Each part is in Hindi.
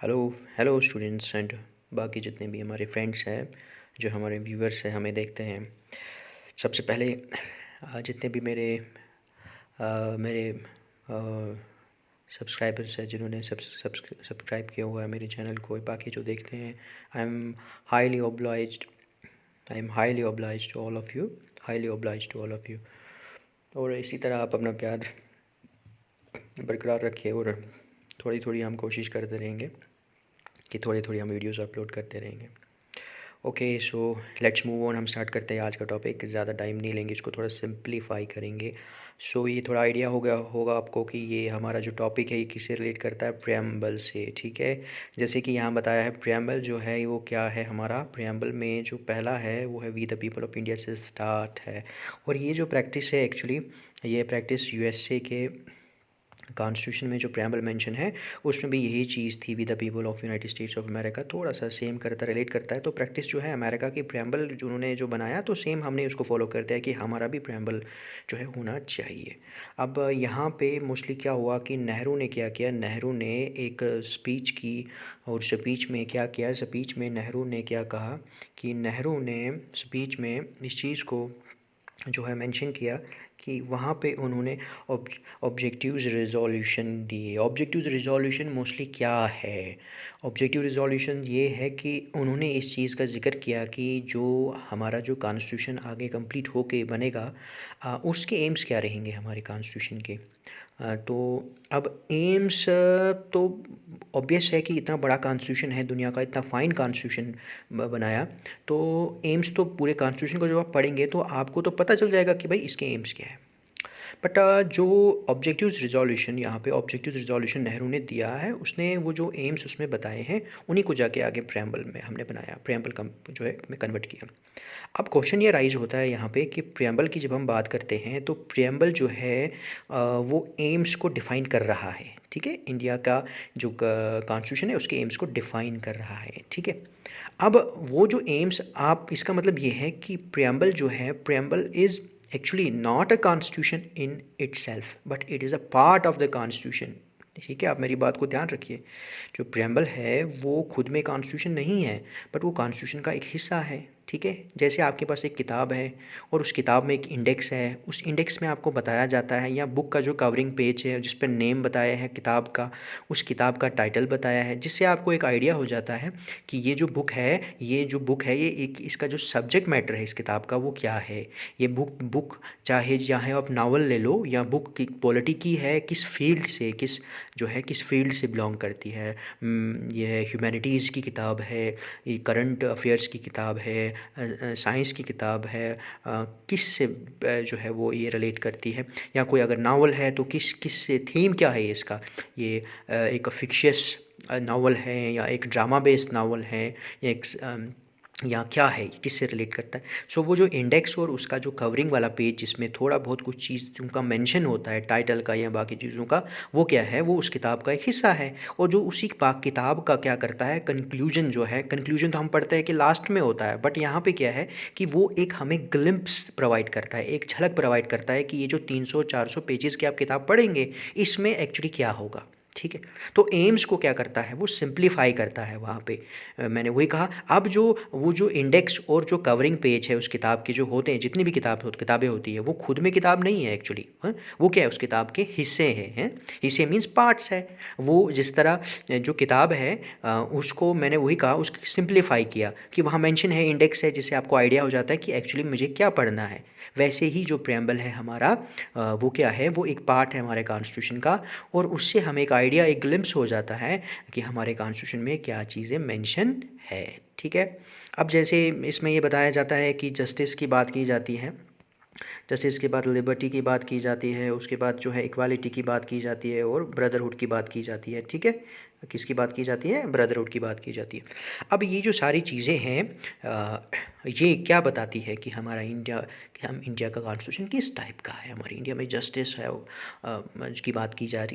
हेलो हेलो स्टूडेंट्स एंड बाकी जितने भी हमारे फ्रेंड्स हैं जो हमारे व्यूअर्स हैं हमें देखते हैं। सबसे पहले जितने भी मेरे सब्सक्राइबर्स हैं जिन्होंने सब्सक्राइब किया हुआ है मेरे चैनल को, बाकी जो देखते हैं, I am highly obliged I am highly obliged to all of you, highly obliged to all of you. और इसी तरह आप अपना प्यार बरकरार रखिए और थोड़ी थोड़ी हम कोशिश करते रहेंगे कि थोड़ी थोड़ी हम वीडियोस अपलोड करते रहेंगे। Okay, so let's move on. हम स्टार्ट करते हैं आज का टॉपिक। ज़्यादा टाइम नहीं लेंगे, इसको थोड़ा सिंप्लीफाई करेंगे। सो ये थोड़ा आइडिया हो गया होगा आपको कि ये हमारा जो टॉपिक है ये किससे रिलेट करता है, प्रेम्बल से। ठीक है, जैसे कि यहाँ बताया है प्रेम्बल जो है वो क्या है। हमारा प्रेम्बल में जो पहला है वो है we the people of India से स्टार्ट है। और ये जो प्रैक्टिस है एक्चुअली, ये प्रैक्टिस यूएसए के कॉन्स्टिट्यूशन में जो प्रेम्बल मेंशन है उसमें भी यही चीज़ थी, with the people of United states of America. थोड़ा सा सेम करता रिलेट करता है। तो प्रैक्टिस जो है अमेरिका की प्रेम्बल जो उन्होंने जो बनाया तो सेम हमने उसको फॉलो कर दिया कि हमारा भी प्रेम्बल जो है होना चाहिए। अब यहाँ पे मोस्टली क्या हुआ कि नेहरू ने क्या किया, नेहरू ने एक स्पीच की और स्पीच में क्या किया, स्पीच में नेहरू ने क्या कहा कि नेहरू ने स्पीच में इस चीज़ को जो है मेंशन किया कि वहाँ पे उन्होंने ऑब्जेक्टिव्स रिजोल्यूशन दिए। ऑब्जेक्टिव्स रिजोल्यूशन मोस्टली क्या है, ऑब्जेक्टिव रिजोल्यूशन ये है कि उन्होंने इस चीज़ का जिक्र किया कि जो हमारा जो कॉन्स्टिट्यूशन आगे कंप्लीट होके बनेगा उसके एम्स क्या रहेंगे हमारे कॉन्स्टिट्यूशन के। तो अब एम्स तो ऑब्वियस है कि इतना बड़ा कॉन्स्टिट्यूशन है, दुनिया का इतना फाइन कॉन्स्टिट्यूशन बनाया, तो एम्स तो पूरे कॉन्स्टिट्यूशन को जब आप पढ़ेंगे तो आपको तो पता चल जाएगा कि भाई इसके एम्स क्या है। बट जो ऑब्जेक्टिव्स रिजोल्यूशन, यहाँ पे ऑब्जेक्टिव्स रिजोल्यूशन नेहरू ने दिया है, उसने वो जो एम्स उसमें बताए हैं उन्हीं को जाके आगे प्रेम्बल में हमने बनाया, प्रेम्बल का जो है में कन्वर्ट किया। अब क्वेश्चन ये राइज होता है यहाँ पे कि प्रेम्बल की जब हम बात करते हैं तो प्रेम्बल जो है वो एम्स को डिफ़ाइन कर रहा है। ठीक है, इंडिया का जो कॉन्स्टिट्यूशन है उसके एम्स को डिफ़ाइन कर रहा है। ठीक है, अब वो जो एम्स, आप इसका मतलब ये है कि प्रेम्बल जो है, preamble is actually not a constitution in itself but it is a part of the constitution. ठीक है, आप मेरी बात को ध्यान रखिए। जो प्रेम्बल है वो खुद में कॉन्स्टिट्यूशन नहीं है बट वो कॉन्स्टिट्यूशन का एक हिस्सा है। ठीक है, जैसे आपके पास एक किताब है और उस किताब में एक इंडेक्स है, उस इंडेक्स में आपको बताया जाता है, या बुक का जो कवरिंग पेज है जिस पर नेम बताया है किताब का, उस किताब का टाइटल बताया है, जिससे आपको एक आइडिया हो जाता है कि ये जो बुक है, ये एक इसका जो सब्जेक्ट मैटर है इस किताब का वो क्या है। ये बुक चाहे चाहे आप नावल ले लो या बुक की पॉलिटी की है, किस फील्ड से, किस फील्ड से बिलोंग करती है। ये ह्यूमैनिटीज़ की किताब है, ये करंट अफेयर्स की किताब है, साइंस की किताब है, किस से जो है वो ये रिलेट करती है। या कोई अगर नावल है तो किस से, थीम क्या है इसका, ये एक फिक्शियस नावल है या एक ड्रामा बेस्ड नावल है, या एक या क्या है, किससे रिलेट करता है। सो वो जो इंडेक्स और उसका जो कवरिंग वाला पेज जिसमें थोड़ा बहुत कुछ चीज़ उनका मेंशन होता है टाइटल का या बाकी चीज़ों का, वो क्या है, वो उस किताब का एक हिस्सा है। और जो उसी किताब का क्या करता है, कंक्लूजन जो है, कंक्लूजन तो हम पढ़ते हैं कि लास्ट में होता है, बट यहाँ पे क्या है कि वो एक हमें ग्लिम्प्स प्रोवाइड करता है, एक झलक प्रोवाइड करता है कि ये जो 300-400 पेजेस की आप किताब पढ़ेंगे इसमें एक्चुअली क्या होगा। ठीक है, तो एम्स को क्या करता है, वो सिंप्लीफाई करता है वहाँ पे। मैंने वही कहा। अब वो जो इंडेक्स और जो कवरिंग पेज है उस किताब के जो होते हैं, जितनी भी किताबें होती है, वो खुद में किताब नहीं है एक्चुअली। वो क्या है, उस किताब के हिस्से हैं। हिस्से मीन्स पार्ट्स है। वो जिस तरह जो किताब है उसको मैंने वही कहा, उसको सिंप्लीफाई किया कि वहाँ मेंशन है, इंडेक्स है, जिससे आपको आइडिया हो जाता है कि एक्चुअली मुझे क्या पढ़ना है। वैसे ही जो प्रेम्बल है हमारा, वो क्या है, वो एक पार्ट है हमारे कॉन्स्टिट्यूशन का, और उससे हमें एक आइडिया, एक ग्लिम्स हो जाता है कि हमारे कॉन्स्टिट्यूशन में क्या चीज़ें मेंशन है। ठीक है, अब जैसे इसमें ये बताया जाता है कि जस्टिस की बात की जाती है, जस्टिस के बाद लिबर्टी की बात की जाती है, उसके बाद जो है इक्वालिटी की बात की जाती है और ब्रदरहुड की बात की जाती है। ठीक है, किसकी बात की जाती है, ब्रदरहुड की बात की जाती है। अब ये जो सारी चीज़ें हैं ये क्या बताती है कि हमारा इंडिया, कि हम इंडिया का कॉन्स्टिट्यूशन किस टाइप का है। हमारे इंडिया में जस्टिस है की बात की जा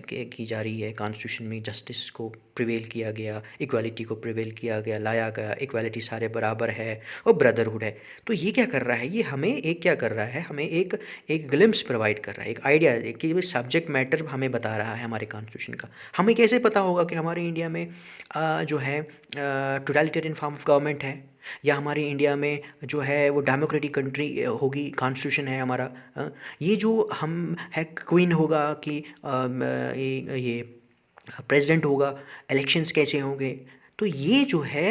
रही है। कॉन्स्टिट्यूशन में जस्टिस को प्रिवेल किया गया, इक्वालिटी को प्रिवेल किया गया, लाया गया, इक्वालिटी सारे बराबर है और ब्रदरहुड है। तो ये क्या कर रहा है, ये हमें एक क्या कर रहा है, हमें एक एक ग्लिम्स प्रोवाइड कर रहा है, एक आइडिया कि सब्जेक्ट मैटर हमें बता रहा है हमारे कॉन्स्टिट्यूशन का। हमें कैसे पता होगा कि हमारे इंडिया में जो है टोटलिटेरियन फॉर्म ऑफ गवर्नमेंट है, या हमारे इंडिया में जो है वो डेमोक्रेटिक कंट्री होगी, कॉन्स्टिट्यूशन है हमारा। ये जो हम है क्वीन होगा कि ये प्रेसिडेंट होगा, इलेक्शंस कैसे होंगे। तो ये जो है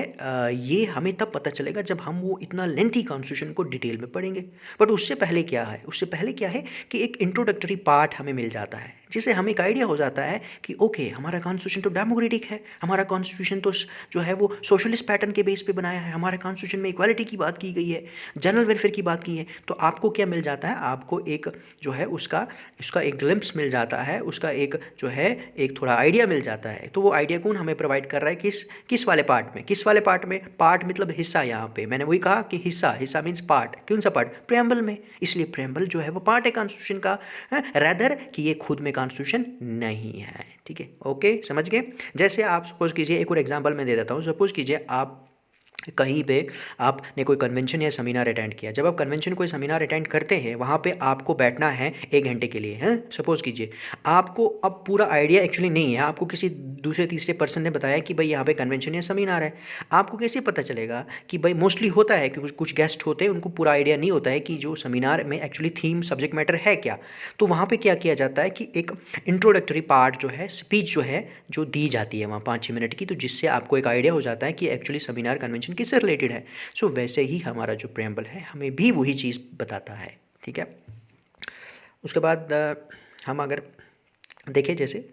ये हमें तब पता चलेगा जब हम वो इतना लेंथी कॉन्स्टिट्यूशन को डिटेल में पढ़ेंगे। बट उससे पहले क्या है, उससे पहले क्या है कि एक इंट्रोडक्टरी पार्ट हमें मिल जाता है, जिससे हमें एक आइडिया हो जाता है कि ओके हमारा कॉन्स्टिट्यूशन तो डेमोक्रेटिक है, हमारा कॉन्स्टिट्यूशन तो जो है वो सोशलिस्ट पैटर्न के बेस पे बनाया है, हमारे कॉन्स्टिट्यूशन में इक्वालिटी की बात की गई है, जनरल वेलफेयर की बात की है। तो आपको क्या मिल जाता है, आपको एक जो है उसका एक ग्लिम्प्स मिल जाता है, उसका एक जो है एक थोड़ा आइडिया मिल जाता है। तो वो आइडिया कौन हमें प्रोवाइड कर रहा है, किस वाले पार्ट में, किस वाले पार्ट में, पार्ट मतलब हिस्सा। यहाँ पे मैंने वही कहा कि हिस्सा मीन्स पार्ट। कौन सा पार्ट, प्रेम्बल में। इसलिए प्रेम्बल जो है वो पार्ट है कॉन्स्टिट्यूशन का, रैदर कि ये खुद में कॉन्स्टिट्यूशन नहीं है। ठीक है, ओके, समझ गए। जैसे आप सपोज कीजिए, एक और एग्जांपल मैं दे देता हूँ। सपोज कीजिए आप कहीं पे आपने कोई कन्वेंशन या सेमिनार अटेंड किया। जब आप कन्वेंशन कोई सेमिनार अटेंड करते हैं, वहाँ पे आपको बैठना है 1 घंटे के लिए, हैं। सपोज कीजिए आपको अब पूरा आइडिया एक्चुअली नहीं है, आपको किसी दूसरे तीसरे पर्सन ने बताया कि भाई यहाँ पे कन्वेंशन या सेमिनार है। आपको कैसे पता चलेगा कि भाई, मोस्टली होता है कि कुछ गेस्ट होते हैं, उनको पूरा आइडिया नहीं होता है कि जो सेमिनार में एक्चुअली थीम सब्जेक्ट मैटर है क्या। तो वहाँ पर क्या किया जाता है कि एक इंट्रोडक्टरी पार्ट जो है, स्पीच जो है, जो दी जाती है वहाँ 5-6 मिनट की, तो जिससे आपको एक आइडिया हो जाता है कि एक्चुअली सेमिनार कन्वेंशन किससे रिलेटेड है। सो वैसे ही हमारा जो प्रेम्बल है हमें भी वही चीज़ बताता है। ठीक है, उसके बाद हम अगर देखें, जैसे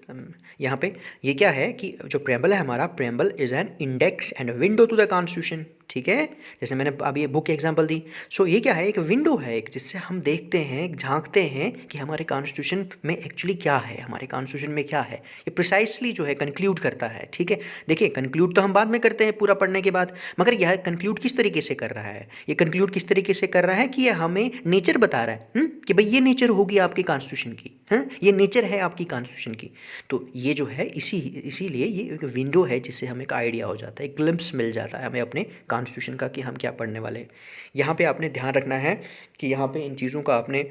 यहाँ पे ये क्या है कि जो प्रेम्बल है हमारा, preamble is an index and window to the constitution. ठीक है, जैसे मैंने अभी ये बुक एग्जांपल दी। सो ये क्या है, एक विंडो है, एक जिससे हम देखते हैं, झांकते हैं कि हमारे कॉन्स्टिट्यूशन में एक्चुअली क्या है, हमारे कॉन्स्टिट्यूशन में क्या है। ये प्रिसाइसली जो है कंक्लूड करता है। ठीक है, देखिए कंक्लूड तो हम बाद में करते हैं पूरा पढ़ने के बाद, मगर यह कंक्लूड किस तरीके से कर रहा है, ये कंक्लूड किस तरीके से कर रहा है कि ये हमें नेचर बता रहा है, कि भाई ये नेचर होगी आपकी कॉन्स्टिट्यूशन की, ये नेचर है आपकी कॉन्स्टिट्यूशन की। तो ये जो है इसीलिए ये एक विंडो है, जिससे हमें एक आइडिया हो जाता है, एक ग्लिम्प्स मिल जाता है हमें अपने कॉन्स्टिट्यूशन का कि हम क्या पढ़ने वाले हैं। यहाँ पे आपने ध्यान रखना है कि यहाँ पे इन चीज़ों का आपने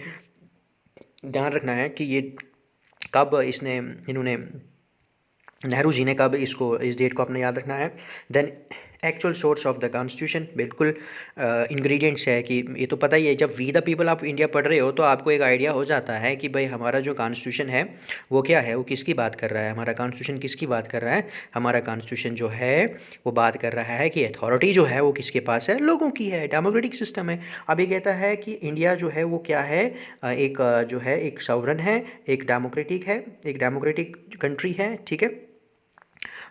ध्यान रखना है कि ये कब इन्होंने नेहरू जी ने कब इसको, इस डेट को आपने याद रखना है। Then actual source of the constitution, बिल्कुल इंग्रेडिएंट्स है कि ये तो पता ही है, जब we the people of India पढ़ रहे हो तो आपको एक आइडिया हो जाता है कि भाई हमारा जो कॉन्स्टिट्यूशन है वो क्या है, वो किसकी बात कर रहा है, हमारा कॉन्स्टिट्यूशन किसकी बात कर रहा है। हमारा कॉन्स्टिट्यूशन जो है वो बात कर रहा है कि अथॉरिटी जो है वो किसके पास है, लोगों की है, डेमोक्रेटिक सिस्टम है। अब ये कहता है कि इंडिया जो है वो क्या है, एक जो है एक सॉवरन है, एक डेमोक्रेटिक है, एक डेमोक्रेटिक कंट्री है। ठीक है,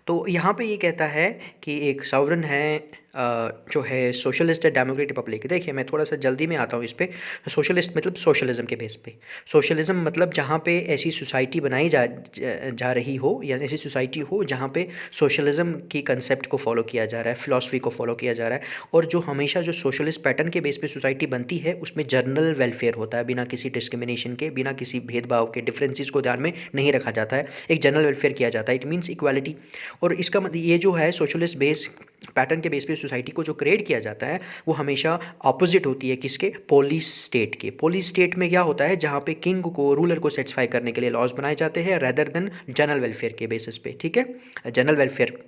तो यहाँ पे ये कहता है कि एक सॉवरन है, जो है सोशलिस्ट डेमोक्रेटिक रिपब्लिक। देखिए मैं थोड़ा सा जल्दी में आता हूँ इस पे। सोशलिस्ट मतलब सोशलिज्म के बेस पे, सोशलिज्म मतलब जहाँ पे ऐसी सोसाइटी बनाई जा रही हो, या ऐसी सोसाइटी हो जहाँ पे सोशलिज्म की कंसेप्ट को फॉलो किया जा रहा है, फिलॉसफी को फॉलो किया जा रहा है, और जो हमेशा जो सोशलिस्ट पैटर्न के बेस पे सोसाइटी बनती है उसमें जनरल वेलफेयर होता है, बिना किसी डिस्क्रिमिनेशन के, बिना किसी भेदभाव के, डिफरेंसेस को ध्यान में नहीं रखा जाता है, एक जनरल वेलफेयर किया जाता है। It means equality. और इसका मतलब ये जो है सोशलिस्ट बेस पैटर्न के बेस पे सोसाइटी को जो क्रिएट किया जाता है वो हमेशा ऑपोजिट होती है किसके, पोलिस स्टेट के। पोलिस स्टेट में क्या होता है, जहाँ पे किंग को, रूलर को सेटिस्फाई करने के लिए लॉज बनाए जाते हैं, रेदर देन जनरल वेलफेयर के बेसिस पे। ठीक है, जनरल वेलफेयर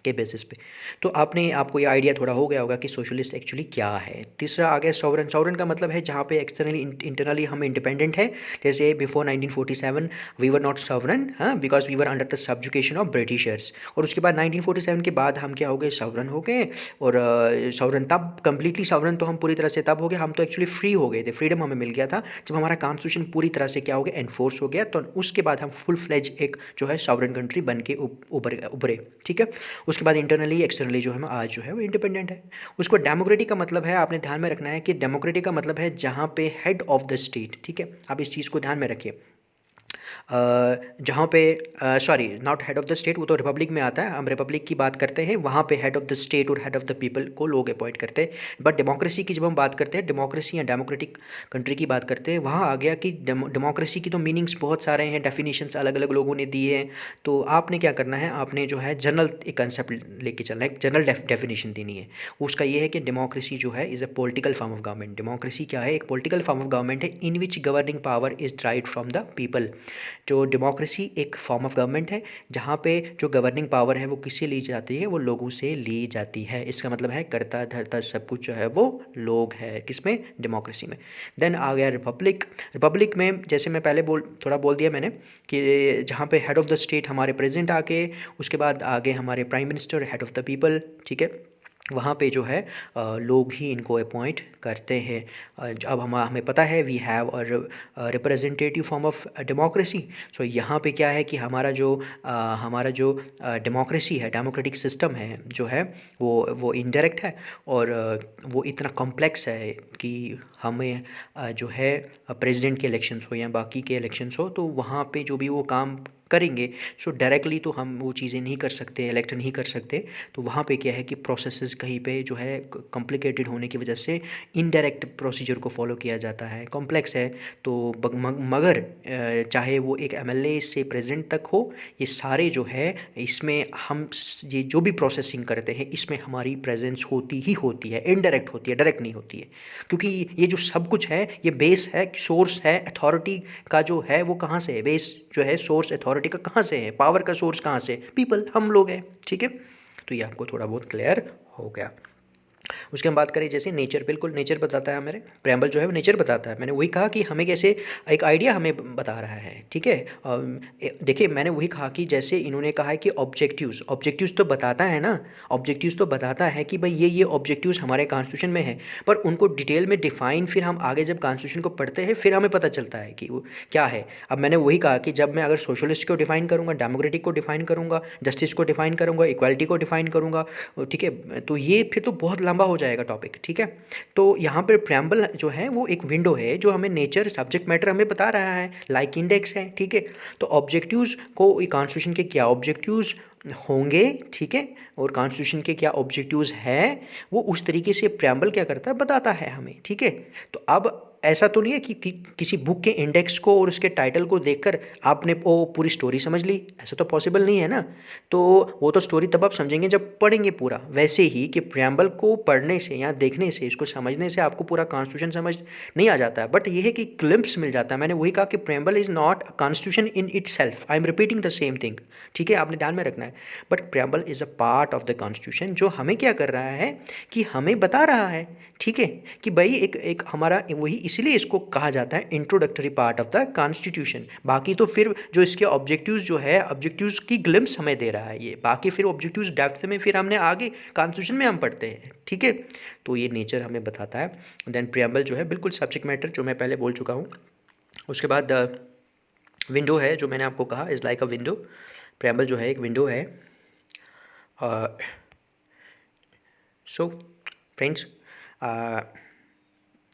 के बेसिस पे। तो आपको ये आइडिया थोड़ा हो गया होगा कि सोशलिस्ट एक्चुअली क्या है। तीसरा आ गया सॉवरन। सॉवरन का मतलब है जहाँ पे एक्सटर्नली इंटरनली हम इंडिपेंडेंट है। जैसे before 1947 we were not sovereign, because we were under the subjugation of Britishers. और उसके बाद 1947 के बाद हम क्या हो गए, सॉवरन हो गए। और सॉवरन तब कंप्लीटली सॉवरन तो हम पूरी तरह से तब हो गए, हम तो एक्चुअली फ्री हो गए थे, फ्रीडम हमें मिल गया था जब हमारा कॉन्स्टिट्यूशन पूरी तरह से क्या हो गया, एनफोर्स हो गया। तो उसके बाद हम फुल फ्लेज एक जो है सॉवरन कंट्री बन के उभरे। ठीक है, उसके बाद इंटरनली एक्सटर्नली जो है आज जो है वो इंडिपेंडेंट है। उसको डेमोक्रेटिक का मतलब है, आपने ध्यान में रखना है कि डेमोक्रेटिक का मतलब है जहाँ पे हेड ऑफ द स्टेट। ठीक है, आप इस चीज़ को ध्यान में रखिए। जहाँ पे sorry not head of the state, वो तो रिपब्लिक में आता है, हम रिपब्लिक की बात करते हैं, वहाँ पे हेड ऑफ़ द स्टेट और हेड ऑफ़ द पीपल को लोग अपॉइंट करते हैं। बट डेमोक्रेसी की जब हम बात करते हैं, डेमोक्रेसी या डेमोक्रेटिक कंट्री की बात करते हैं, वहाँ आ गया कि डेमोक्रेसी की तो मीनिंग्स बहुत सारे हैं, डेफिनेशंस अलग अलग लोगों ने दिए हैं। तो आपने क्या करना है, आपने जो है जनरल एक कंसेप्ट लेके चलना है, एक जनरल डेफिनेशन देनी है। उसका ये है कि डेमोक्रेसी जो है is a political form of government. Democracy क्या है, एक पॉलिटिकल फॉर्म ऑफ गवर्नमेंट है in which governing power is derived from the people. जो डेमोक्रेसी एक फॉर्म ऑफ गवर्नमेंट है जहाँ पे जो गवर्निंग पावर है वो किससे ली जाती है, वो लोगों से ली जाती है। इसका मतलब है कर्ता धर्ता सब कुछ जो है वो लोग है, किसमें, डेमोक्रेसी में। देन आ गया रिपब्लिक। रिपब्लिक में जैसे मैं पहले थोड़ा बोल दिया मैंने कि जहाँ पे हेड ऑफ़ द स्टेट हमारे प्रेसिडेंट आके, उसके बाद आगे हमारे prime minister, head of the people, ठीक है। वहाँ पे जो है लोग ही इनको अपॉइंट करते हैं। अब हमें पता है वी हैव और रिप्रेजेंटेटिव फॉर्म ऑफ डेमोक्रेसी। सो यहाँ पे क्या है कि हमारा जो डेमोक्रेसी है, डेमोक्रेटिक सिस्टम है जो है, वो इनडायरेक्ट है, और वो इतना कॉम्प्लेक्स है कि हमें जो है प्रेसिडेंट के इलेक्शंस हो या बाकी के इलेक्शंस हो, तो वहाँ पे जो भी वो काम करेंगे, सो डायरेक्टली तो हम वो चीज़ें नहीं कर सकते, इलेक्ट नहीं कर सकते। तो वहाँ पे क्या है कि प्रोसेसेस कहीं पे जो है कॉम्प्लिकेटेड होने की वजह से इनडायरेक्ट प्रोसीजर को फॉलो किया जाता है, कॉम्प्लेक्स है। तो मगर चाहे वो एक एमएलए से प्रेसिडेंट तक हो, ये सारे जो है इसमें ये जो भी प्रोसेसिंग करते हैं इसमें हमारी प्रेजेंस होती ही होती है, इनडायरेक्ट होती है, डायरेक्ट नहीं होती है। क्योंकि ये जो सब कुछ है ये बेस है, सोर्स है, अथॉरिटी का जो है वो कहाँ से है, बेस जो है सोर्स अथॉरिटी का कहाँ से है, पावर का सोर्स कहाँ से, पीपल, हम लोग हैं, ठीक है। तो ये आपको थोड़ा बहुत क्लियर हो गया। उसकी हम बात करें जैसे नेचर, बिल्कुल नेचर बताता है हमारे प्रेम्बल जो है वो नेचर बताता है। मैंने वही कहा कि हमें कैसे एक आइडिया हमें बता रहा है, ठीक है। देखिए मैंने वही कहा कि जैसे इन्होंने कहा है कि ऑब्जेक्टिव्स, ऑब्जेक्टिव्स तो बताता है ना, ऑब्जेक्टिव्स तो बताता है कि भाई ये ऑब्जेक्टिव्स हमारे कॉन्स्टिट्यूशन में है, पर उनको डिटेल में डिफाइन फिर हम आगे जब कॉन्स्टिट्यूशन को पढ़ते हैं फिर हमें पता चलता है कि वो क्या है। अब मैंने वही कहा कि जब मैं अगर सोशलिस्ट को डिफाइन करूँगा, डेमोक्रेटिक को डिफाइन करूँगा, जस्टिस को डिफाइन करूँगा, इक्वालिटी को डिफाइन करूँगा, ठीक है, तो ये फिर तो बहुत लंबा हो जाएगा टॉपिक, ठीक है। तो यहाँ पर प्रेम्बल जो है वो एक विंडो है जो हमें नेचर, सब्जेक्ट मैटर हमें बता रहा है, लाइक इंडेक्स है, ठीक है। तो ऑब्जेक्टिव्स को कॉन्स्टिट्यूशन के क्या ऑब्जेक्टिव्स होंगे, ठीक है, और कॉन्स्टिट्यूशन के क्या ऑब्जेक्टिव्स हैं, वो उस तरीके से प्रेम्बल क्या करता है, बताता है हमें, ठीक है। तो अब ऐसा तो नहीं है कि किसी बुक के इंडेक्स को और उसके टाइटल को देखकर आपने वो पूरी स्टोरी समझ ली, ऐसा तो पॉसिबल नहीं है ना। तो वो तो स्टोरी तब आप समझेंगे जब पढ़ेंगे पूरा। वैसे ही कि प्रेम्बल को पढ़ने से या देखने से, इसको समझने से आपको पूरा कॉन्स्टिट्यूशन समझ नहीं आ जाता है, बट ये है कि ग्लिम्प्स मिल जाता है। मैंने वही कहा कि preamble is not a constitution in it self, I am repeating the same thing, ठीक है, आपने ध्यान में रखना है। But preamble is a part of the constitution जो हमें क्या कर रहा है कि हमें बता रहा है, ठीक है, कि भाई एक हमारा वही, इसलिए इसको कहा जाता है introductory part of the constitution. बाकी तो फिर जो इसके ऑब्जेक्टिव्स जो है, ऑब्जेक्टिव्स की ग्लिम्स हमें दे रहा है ये, बाकी फिर ऑब्जेक्टिव्स डेप्थ में फिर हमने आगे कॉन्स्टिट्यूशन में हम पढ़ते हैं, ठीक है। तो ये नेचर हमें बताता है। देन प्रियम्बल जो है बिल्कुल सब्जेक्ट मैटर जो मैं पहले बोल चुका हूँ। उसके बाद विंडो है जो मैंने आपको कहा, is like a window. Preamble जो है एक विंडो है। सो फ्रेंड्स,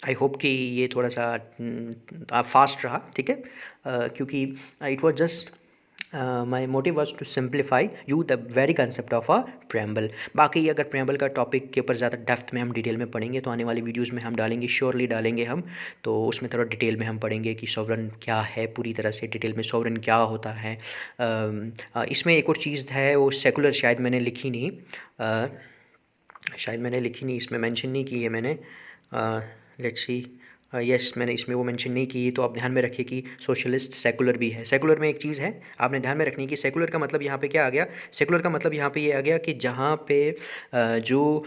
आई होप कि ये थोड़ा सा फास्ट रहा, ठीक है, क्योंकि it was just my motive was to simplify you the very concept of a preamble. बाकी अगर प्रेम्बल का टॉपिक के ऊपर ज़्यादा डेप्थ में हम डिटेल में पढ़ेंगे तो आने वाली वीडियोस में हम डालेंगे, श्योरली डालेंगे हम। तो उसमें थोड़ा डिटेल में हम पढ़ेंगे कि सॉवरन क्या है, पूरी तरह से डिटेल में सॉवरन क्या होता है। इसमें एक और चीज़ है, वो सेकुलर शायद मैंने लिखी नहीं, इसमें मेंशन नहीं की है मैंने। लेट्स सी, यस, मैंने इसमें वो मेंशन नहीं की, तो आप ध्यान में रखिए कि सोशलिस्ट सेकुलर भी है। सेकुलर में एक चीज़ है आपने ध्यान में रखनी कि सेकुलर का मतलब यहाँ पे क्या आ गया, सेकुलर का मतलब यहाँ पे ये आ गया कि जहाँ पे जो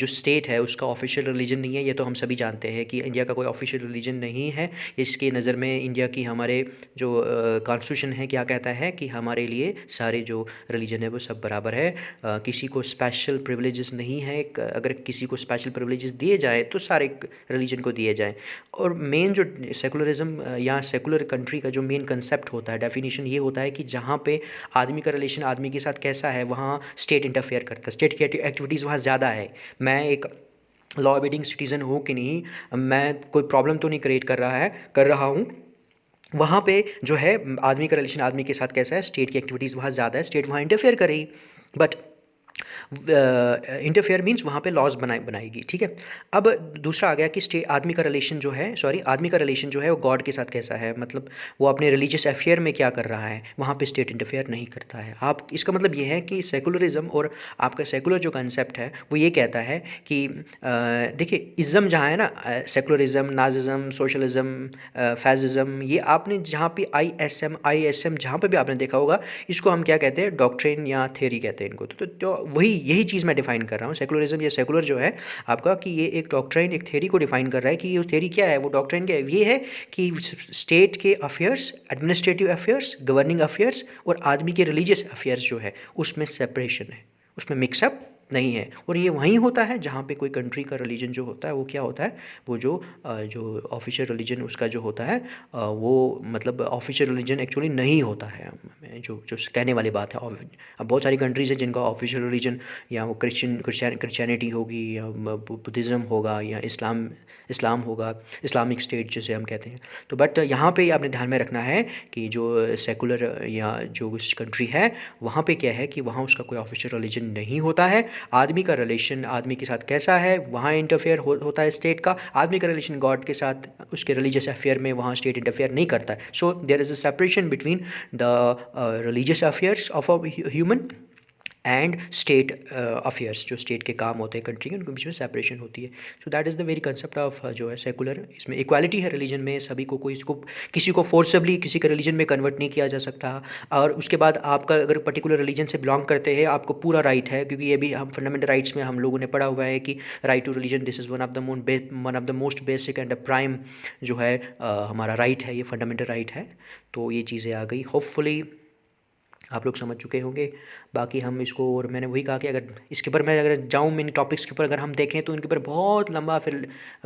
स्टेट है उसका ऑफिशियल रिलीजन नहीं है। ये तो हम सभी जानते हैं कि इंडिया का कोई ऑफिशियल रिलीजन नहीं है। इसके नज़र में इंडिया की हमारे जो कॉन्स्टिट्यूशन है क्या कहता है कि हमारे लिए सारे जो रिलीजन है वो सब बराबर है, किसी को स्पेशल प्रिविलेजेस नहीं है। अगर किसी को स्पेशल प्रिविलेजेस दिए जाए तो सारे रिलीजन को दिए जाएँ। और मेन जो सेकुलरिज्म या सेकुलर कंट्री का जो मेन कंसेप्ट होता है, डेफिनेशन ये होता है कि जहाँ पे आदमी का रिलेशन आदमी के साथ कैसा है, वहाँ स्टेट इंटरफेयर करता है, स्टेट की एक्टिविटीज़ वहाँ ज़्यादा है। मैं एक लॉ अबेडिंग सिटीज़न हूँ कि नहीं, मैं कोई प्रॉब्लम तो नहीं क्रिएट कर रहा हूँ, वहाँ पे जो है आदमी का रिलेशन आदमी के साथ कैसा है, स्टेट की एक्टिविटीज़ वहाँ ज़्यादा है, स्टेट वहाँ इंटरफेयर करेगी। बट इंटरफेयर मीन्स वहाँ पे लॉज बनाएगी, ठीक है। अब दूसरा आ गया कि स्टे आदमी का रिलेशन जो है, सॉरी, आदमी का रिलेशन जो है वो गॉड के साथ कैसा है, मतलब वो अपने रिलीजियस अफेयर में क्या कर रहा है, वहाँ पे स्टेट इंटरफेयर नहीं करता है। आप इसका मतलब ये है कि सेकुलरिज्म और आपका सेकुलर जो कंसेप्ट है वो ये कहता है कि देखिए इज़म जहाँ है ना, सेकुलरिज्म, नाजिज्म, सोशलिज्म, फैसिज्म, ये आपने जहाँ पे आई एस एम जहाँ पे भी आपने देखा होगा, इसको हम क्या कहते हैं, डॉक्ट्रिन या थ्योरी कहते हैं इनको। तो वही यही चीज़ मैं डिफाइन कर रहा हूँ, सेकुलरिज्म या सेकुलर जो है आपका, कि ये एक डॉक्ट्रिन, एक थ्योरी को डिफाइन कर रहा है कि ये थ्योरी क्या है, वो डॉक्ट्रिन क्या है, ये है कि स्टेट के affairs, administrative affairs, governing affairs और आदमी के रिलीजियस अफेयर्स जो है उसमें सेपरेशन है, उसमें मिक्सअप नहीं है। और ये वहीं होता है जहाँ पे कोई कंट्री का रिलीजन जो होता है वो क्या होता है, वो जो ऑफिशियल रिलीजन उसका जो होता है, वो मतलब ऑफिशियल रिलीजन एक्चुअली नहीं होता है, जो जो कहने वाली बात है। अब बहुत सारी कंट्रीज़ हैं जिनका ऑफिशियल रिलीजन या वो क्रिश्चियनिटी होगी, या बुद्धिज़्म होगा, या इस्लाम होगा, इस्लामिक स्टेट जिसे हम कहते हैं। तो बट यहाँ पे आपने ध्यान में रखना है कि जो सेकुलर या जो कंट्री है वहाँ पे क्या है कि वहाँ उसका कोई ऑफिशियल रिलीजन नहीं होता है। आदमी का रिलेशन आदमी के साथ कैसा है, वहाँ इंटरफेयर होता है स्टेट का। आदमी का रिलेशन गॉड के साथ उसके रिलीजियस अफेयर में वहाँ स्टेट इंटरफेयर नहीं करता है। So there is a separation between the religious affairs of a human and state affairs, जो स्टेट के काम होते हैं कंट्री के, उनके बीच में सेपरेशन होती है। So that is the very concept of जो है सेकुलर। इसमें इक्वालिटी है रिलीजन में, सभी को, कोई इसको किसी को फोर्सबली किसी के रिलीजन में कन्वर्ट नहीं किया जा सकता। और उसके बाद आपका अगर पर्टिकुलर रिलीजन से बिलोंग करते हैं आपको पूरा राइट है, क्योंकि ये भी हम फंडामेंटल राइट्स में हम लोगों ने पढ़ा हुआ है कि right to religion, this is one of the most basic and prime जो है हमारा राइट है, ये फंडामेंटल राइट है। तो ये चीज़ें आ गई, होपफुली आप लोग समझ चुके होंगे। बाकी हम इसको, और मैंने वही कहा कि अगर इसके ऊपर मैं अगर जाऊँ इन टॉपिक्स के ऊपर अगर हम देखें तो इनके ऊपर बहुत लंबा फिर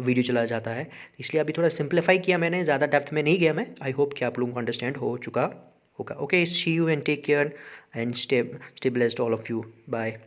वीडियो चला जाता है, इसलिए अभी थोड़ा सिंप्लीफाई किया मैंने, ज़्यादा डेप्थ में नहीं गया मैं। आई होप कि आप लोगों को अंडरस्टैंड हो चुका होगा। Okay, see you and take care and stay blessed all of you. Bye.